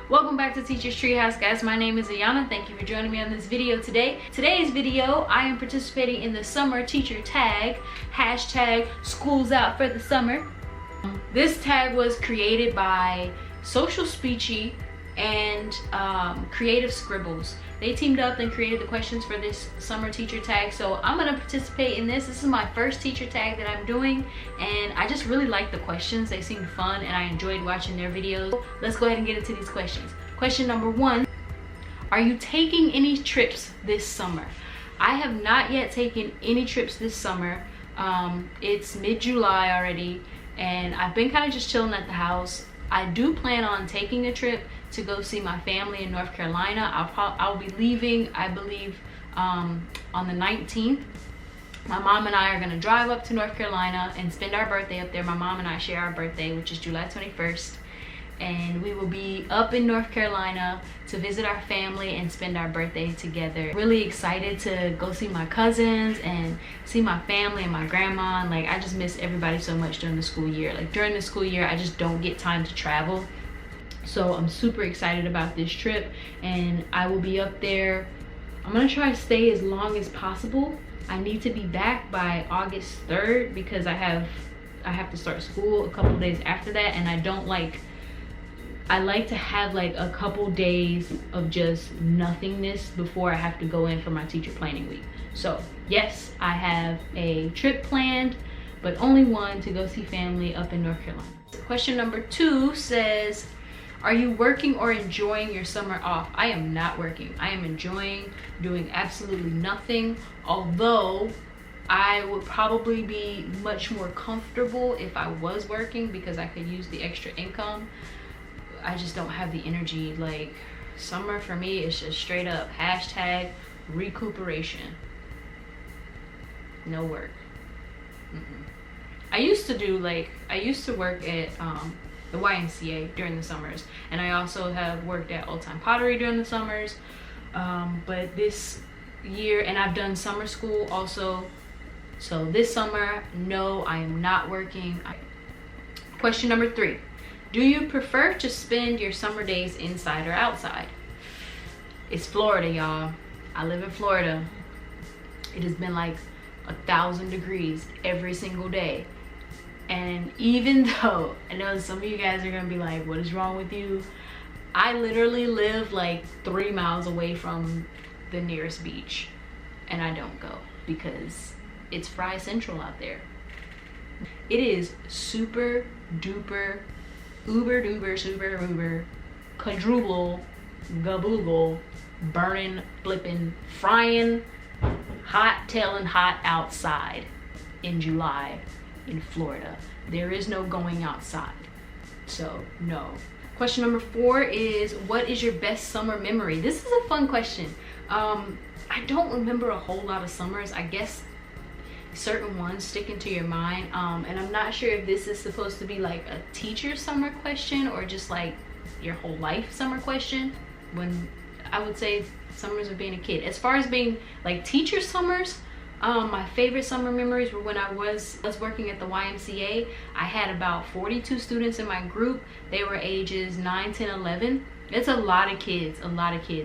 Welcome back to Teacher's Treehouse, guys. My name is Ayana. Thank you for joining me on this video today. Today's video, I am participating in the summer teacher tag, hashtag schools out for the summer. This tag was created by Social Speechy and Creative Scribbles. They teamed up and created the questions for this summer teacher tag, so I'm gonna participate in this. This is my first teacher tag that I'm doing, and I just really like the questions. They seemed fun and I enjoyed watching their videos. Let's go ahead and get into these questions. Question number 1, are you taking any trips this summer? I have not yet taken any trips this summer. It's mid-July already, and I've been kind of just chilling at the house. I do plan on taking a trip to go see my family in North Carolina. I'll be leaving, I believe, on the 19th. My mom and I are gonna drive up to North Carolina and spend our birthday up there. My mom and I share our birthday, which is July 21st. And we will be up in North Carolina to visit our family and spend our birthday together. Really excited to go see my cousins and see my family and my grandma. And like, I just miss everybody so much during the school year. Like during the school year, I just don't get time to travel. So I'm super excited about this trip, and I will be up there. I'm gonna try to stay as long as possible. I need to be back by August 3rd because I have to start school a couple days after that, and I like to have like a couple days of just nothingness before I have to go in for my teacher planning week. So yes, I have a trip planned, but only one, to go see family up in North Carolina. Question number 2 says, are you working or enjoying your summer off? I am not working. I am enjoying doing absolutely nothing, although I would probably be much more comfortable if I was working because I could use the extra income. I just don't have the energy. Like, summer for me is just straight up hashtag recuperation. No work. I used to work at the YMCA during the summers, and I also have worked at Old Time Pottery during the summers, but this year, and I've done summer school also, so this summer, no, I am not working. Question number 3, do you prefer to spend your summer days inside or outside? It's Florida, y'all. I live in Florida. It has been like 1,000 degrees every single day. And even though I know some of you guys are gonna be like, what is wrong with you? I literally live like 3 miles away from the nearest beach, and I don't go because it's Fry Central out there. It is super duper, uber duper, super uber, quadruple, gaboogle, burning, flipping, frying, hot, telling hot outside in July. In Florida, there is no going outside, so no. Question number 4 is, what is your best summer memory? This is a fun question. I don't remember a whole lot of summers. I guess certain ones stick into your mind, and I'm not sure if this is supposed to be like a teacher summer question or just like your whole life summer question. When I would say summers of being a kid. As far as being like teacher summers, my favorite summer memories were when I was working at the YMCA. I had about 42 students in my group. They were ages 9, 10, 11. It's a lot of kids,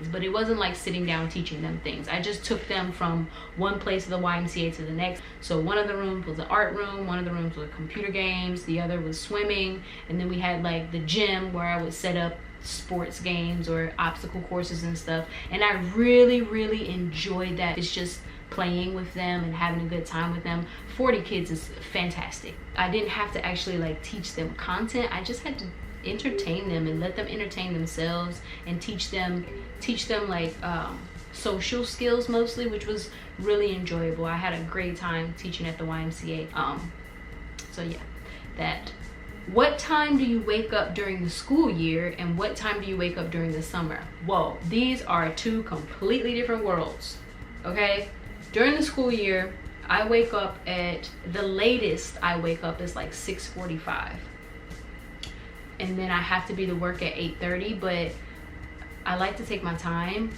but it wasn't like sitting down teaching them things. I just took them from one place of the YMCA to the next. So one of the rooms was an art room, one of the rooms was computer games, the other was swimming, and then we had like the gym where I would set up sports games or obstacle courses and stuff. And I really, really enjoyed that. It's just playing with them and having a good time with them. 40 kids is fantastic. I didn't have to actually like teach them content. I just had to entertain them and let them entertain themselves and teach them like social skills mostly, which was really enjoyable. I had a great time teaching at the YMCA. So yeah, that. What time do you wake up during the school year, and what time do you wake up during the summer? Whoa, these are 2 completely different worlds, okay? During the school year, I wake up at, the latest I wake up is like 6:45. And then I have to be to work at 8:30, but I like to take my time,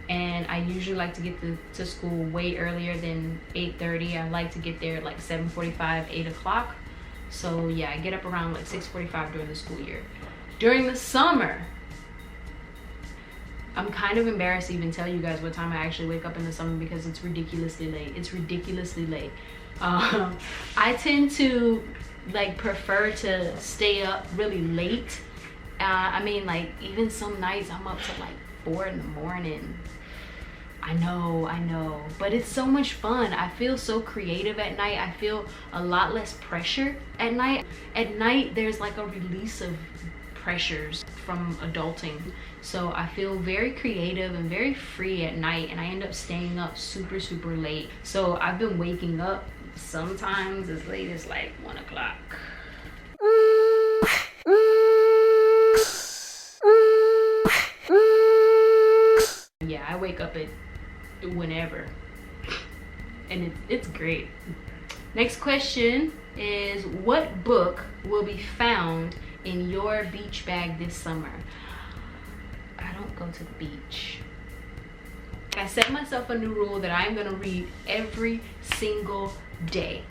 and I usually like to get to school way earlier than 8:30. I like to get there at like 7:45, 8 o'clock. So yeah, I get up around like 6:45 during the school year. During the summer, I'm kind of embarrassed to even tell you guys what time I actually wake up in the summer because it's ridiculously late. It's ridiculously late. I tend to like prefer to stay up really late. I mean, like even some nights I'm up to like 4 in the morning. I know, but it's so much fun. I feel so creative at night. I feel a lot less pressure at night. At night, there's like a release of pressures from adulting. So I feel very creative and very free at night, and I end up staying up super, super late. So I've been waking up sometimes as late as like 1 o'clock. Yeah, I wake up at whenever, and it's great. Next question is, what book will be found in your beach bag this summer? I don't go to the beach. I set myself a new rule that I'm gonna read every single day.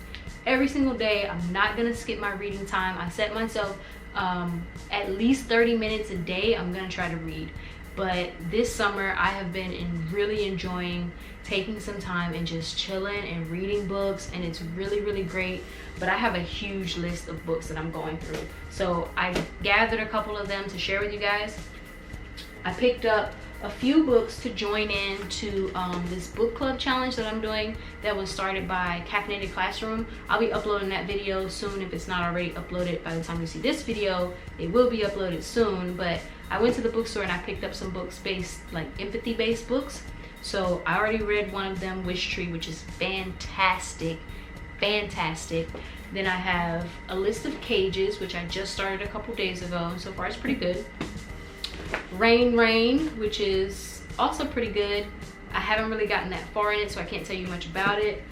Every single day. I'm not gonna skip my reading time. I set myself at least 30 minutes a day I'm gonna try to read. But this summer I have been really enjoying taking some time and just chilling and reading books, and it's really, really great. But I have a huge list of books that I'm going through, so I gathered a couple of them to share with you guys. I picked up a few books to join in to this book club challenge that I'm doing that was started by Caffeinated Classroom. I'll be uploading that video soon. If it's not already uploaded by the time you see this video, it will be uploaded soon. But I went to the bookstore and I picked up some books based, like empathy based books. So I already read one of them, Wish Tree, which is fantastic. Then I have A List of Cages, which I just started a couple days ago, and so far it's pretty good. Rain, which is also pretty good. I haven't really gotten that far in it, so I can't tell you much about it.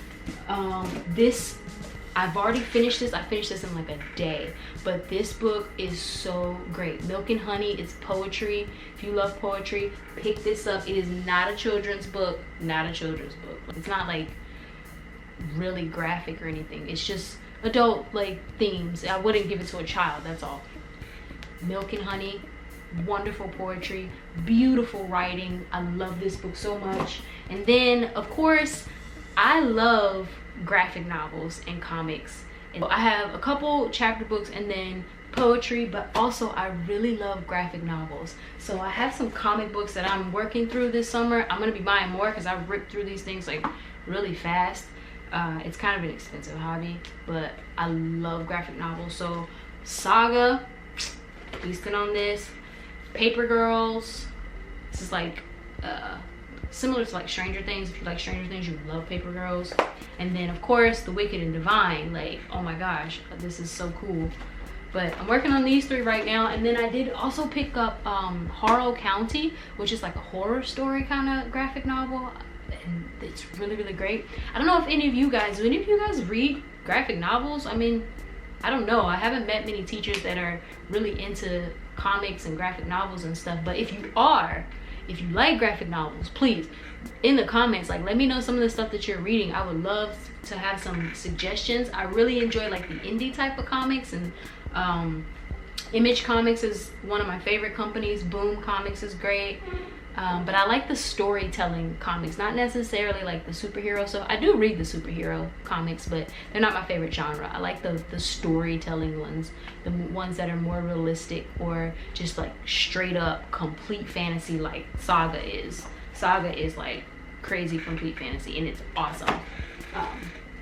I've already finished this. I finished this in like a day, but this book is so great. Milk and Honey. It's poetry. If you love poetry, pick this up. It is not a children's book. It's not like really graphic or anything. It's just adult like themes. I wouldn't give it to a child, that's all. Milk and Honey. Wonderful poetry, beautiful writing. I love this book so much. And then of course I love graphic novels and comics, and I have a couple chapter books and then poetry, but also I really love graphic novels. So I have some comic books that I'm working through this summer. I'm gonna be buying more because I ripped through these things like really fast. It's kind of an expensive hobby, but I love graphic novels. So Saga, feasting on this. Paper Girls. This is like similar to like Stranger Things. If you like Stranger Things, you love Paper Girls. And then of course The Wicked and Divine. Like, oh my gosh, this is so cool. But I'm working on these 3 right now. And then I did also pick up Horror County, which is like a horror story kind of graphic novel, and it's really, really great. I don't know if any of you guys read graphic novels. I mean, I don't know. I haven't met many teachers that are really into comics and graphic novels and stuff, but if you like graphic novels, please in the comments, like, let me know some of the stuff that you're reading. I would love to have some suggestions. I really enjoy like the indie type of comics, and Image Comics is one of my favorite companies. Boom Comics is great. But I like the storytelling comics, not necessarily like the superhero stuff. I do read the superhero comics, but they're not my favorite genre. I like the storytelling ones, the ones that are more realistic or just like straight up complete fantasy, like Saga is. Saga is like crazy complete fantasy, and it's awesome.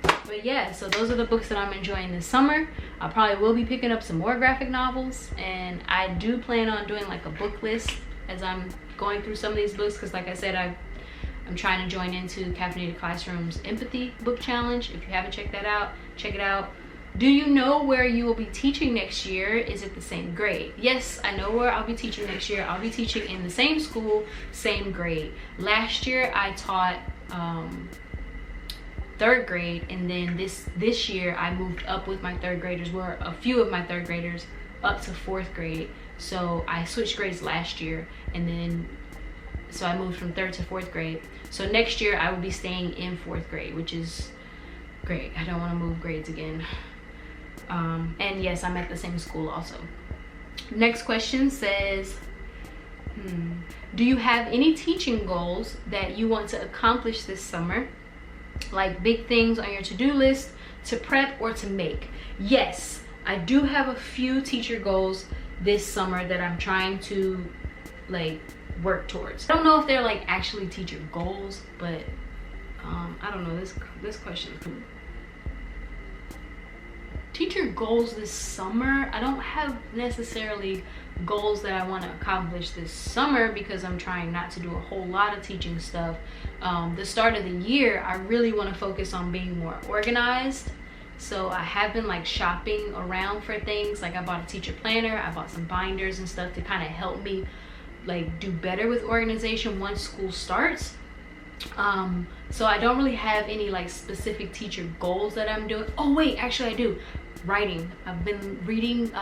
But yeah, so those are the books that I'm enjoying this summer. I probably will be picking up some more graphic novels, and I do plan on doing like a book list as I'm going through some of these books, because like I said, I'm trying to join into Caffeinated Classroom's empathy book challenge. If you haven't checked that out, check it out. Do you know where you will be teaching next year? Is it the same grade? Yes, I know where I'll be teaching next year. I'll be teaching in the same school, same grade. Last year I taught 3rd grade, and then this year I moved up with my 3rd graders, where a few of my 3rd graders up to 4th grade. So I switched grades last year, and then so I moved from 3rd to 4th grade. So next year I will be staying in 4th grade, which is great. I don't want to move grades again. And yes, I'm at the same school also. Next question says, Do you have any teaching goals that you want to accomplish this summer? Like big things on your to-do list to prep or to make? Yes, I do have a few teacher goals this summer that I'm trying to like work towards. I don't know if they're like actually teacher goals, but I don't know, this question. Teacher goals this summer, I don't have necessarily goals that I want to accomplish this summer because I'm trying not to do a whole lot of teaching stuff. The start of the year, I really want to focus on being more organized. So I have been like shopping around for things. Like I bought a teacher planner, I bought some binders and stuff to kind of help me like do better with organization once school starts. So I don't really have any like specific teacher goals that I'm doing. Oh wait, actually I do. Writing. I've been reading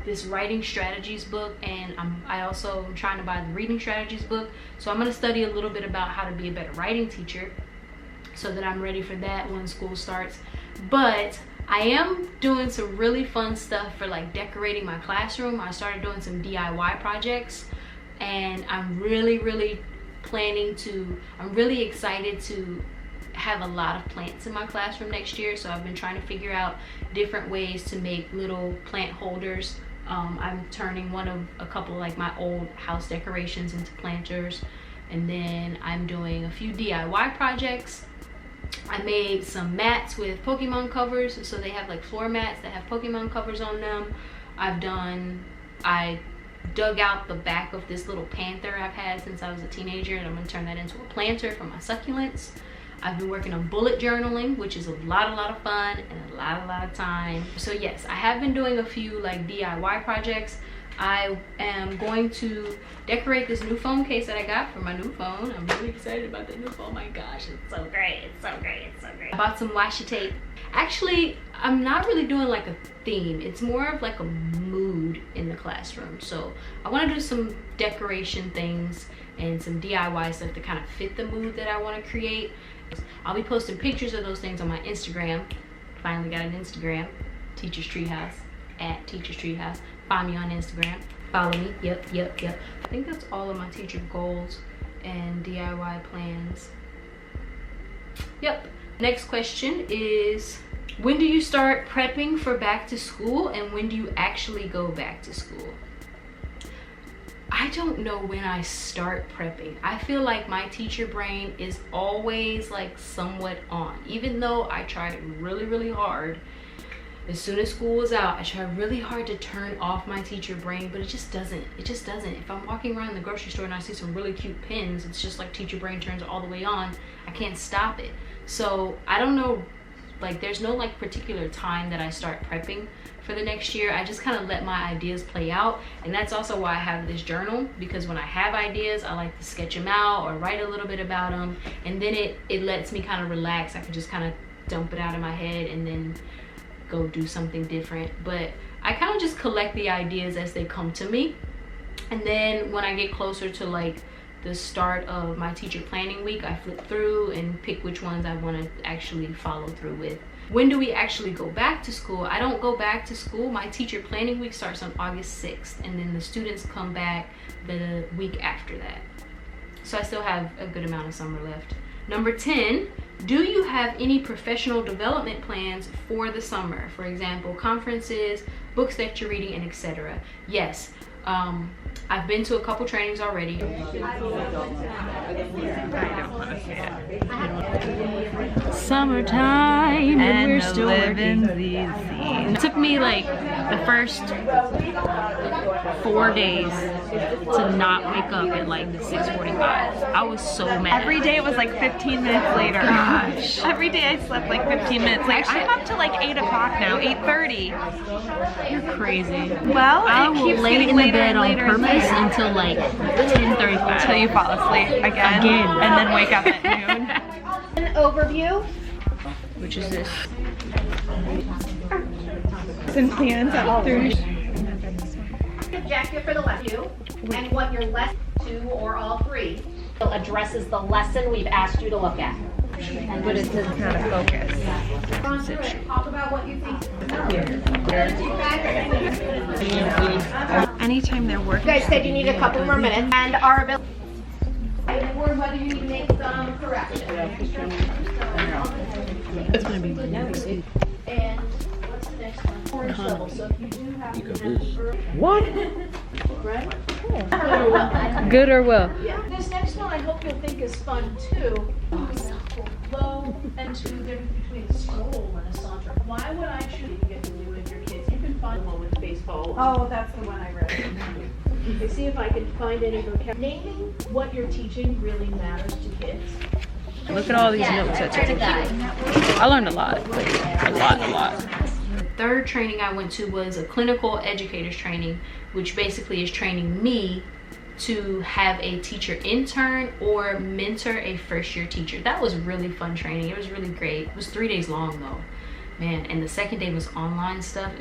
this writing strategies book, and I also am trying to buy the reading strategies book. So I'm going to study a little bit about how to be a better writing teacher so that I'm ready for that when school starts. But I am doing some really fun stuff for like decorating my classroom. I started doing some DIY projects, and I'm really excited to have a lot of plants in my classroom next year. So I've been trying to figure out different ways to make little plant holders. I'm turning a couple like my old house decorations into planters, and then I'm doing a few DIY projects. I made some mats with Pokemon covers, so they have like floor mats that have Pokemon covers on them. I dug out the back of this little panther I've had since I was a teenager, and I'm gonna turn that into a planter for my succulents. I've been working on bullet journaling, which is a lot of fun and a lot of time. So yes, I have been doing a few like DIY projects. I am going to decorate this new phone case that I got for my new phone. I'm really excited about the new phone. Oh my gosh, it's so great, it's so great, it's so great. I bought some washi tape. Actually, I'm not really doing like a theme. It's more of like a mood in the classroom. So I want to do some decoration things and some DIY stuff to kind of fit the mood that I want to create. I'll be posting pictures of those things on my Instagram. Finally got an Instagram, Teachers Treehouse, at Teachers Treehouse. Find me on Instagram. Follow me. Yep. I think that's all of my teacher goals and DIY plans. Yep. Next question is, when do you start prepping for back to school, and when do you actually go back to school? I don't know when I start prepping. I feel like my teacher brain is always like somewhat on. Even though I try really hard, as soon as school is out, I try really hard to turn off my teacher brain, but it just doesn't. If I'm walking around the grocery store and I see some really cute pins, it's just like teacher brain turns all the way on. I can't stop it. So I don't know, like there's no like particular time that I start prepping for the next year. I just kind of let my ideas play out, and that's also why I have this journal, because when I have ideas, I like to sketch them out or write a little bit about them, and then it lets me kind of relax. I can just kind of dump it out of my head and then go do something different. But I kind of just collect the ideas as they come to me, and then when I get closer to like the start of my teacher planning week, I flip through and pick which ones I want to actually follow through with. When do we actually go back to school? I don't go back to school. My teacher planning week starts on August 6th, and then the students come back the week after that. So I still have a good amount of summer left. Number 10, do you have any professional development plans for the summer? For example, conferences, books that you're reading, and etc. Yes. I've been to a couple trainings already. Summertime, and we're still working. It took me like the first 4 days to not wake up at like 6:45. I was so mad. Every day it was like 15 minutes later. Gosh. Every day I slept like 15 minutes. Like I'm up to like 8 o'clock now, 8:30. You're crazy. Well, I it will keeps lay getting in the later bed and on later and purpose later. until like 10:35. Until you fall asleep again. And then wake up at noon. An overview. Which is this? Some plans up through. Objective for the lesson and what your lesson 2 or all 3 addresses the lesson we've asked you to look at. And But it doesn't kind of focus. Run through it. Talk about what you think. anytime they're working. You guys said you need a couple more minutes, and our ability, or whether you need to make some corrections. It's gonna be my next. And what's the next one? Orange double. So if you do have What? Good or well? This next one I hope you'll think is fun too. Low and two, the difference between a stroll and a saunter. Why would I choose you get to do with your kids? You can find one with baseball. Oh, that's the one I read. Okay, see if I can find any vocabulary. Naming what you're teaching really matters to kids. Look at all these notes I took. I learned a lot. A lot. The third training I went to was a clinical educators training, which basically is training me to have a teacher intern or mentor a first year teacher. That was really fun training. It was really great. It was 3 days long though, man. And the second day was online stuff.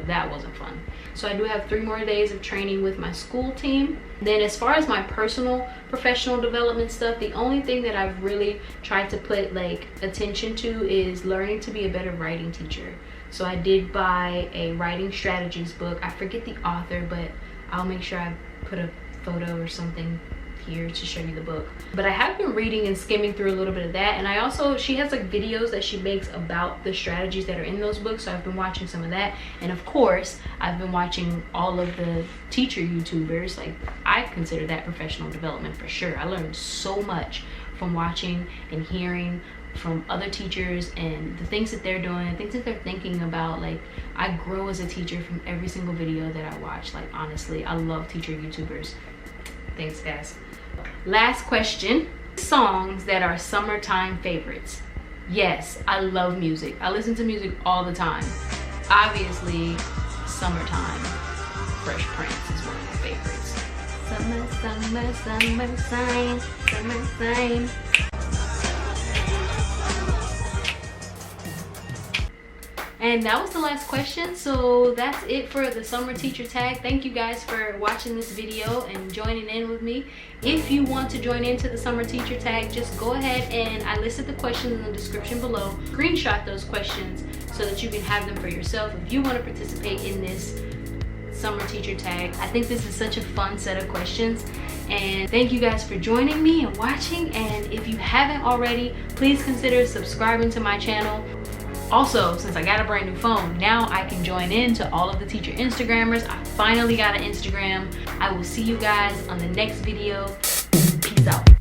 That wasn't fun. So I do have 3 more days of training with my school team. Then as far as my personal professional development stuff, the only thing that I've really tried to put like attention to is learning to be a better writing teacher. So I did buy a writing strategies book. I forget the author, but I'll make sure I put a photo or something here to show you the book. But I have been reading and skimming through a little bit of that, and I also, she has like videos that she makes about the strategies that are in those books, so I've been watching some of that. And of course I've been watching all of the teacher YouTubers. Like, I consider that professional development for sure. I learned so much from watching and hearing from other teachers and the things that they're doing and things that they're thinking about. Like, I grow as a teacher from every single video that I watch. Like, honestly, I love teacher YouTubers. Thanks, guys. Last question. Songs that are summertime favorites. Yes, I love music. I listen to music all the time. Obviously, summertime. Fresh Prince is one of my favorites. Summer, summer, summer, sign, summer, sign. And that was the last question, so that's it for the summer teacher tag. Thank you guys for watching this video and joining in with me. If you want to join into the summer teacher tag, just go ahead, and I listed the questions in the description below. Screenshot those questions so that you can have them for yourself if you want to participate in this summer teacher tag. I think this is such a fun set of questions, and thank you guys for joining me and watching. And if you haven't already, please consider subscribing to my channel. Also, since I got a brand new phone, now I can join in to all of the teacher Instagrammers. I finally got an Instagram. I will see you guys on the next video. Peace out.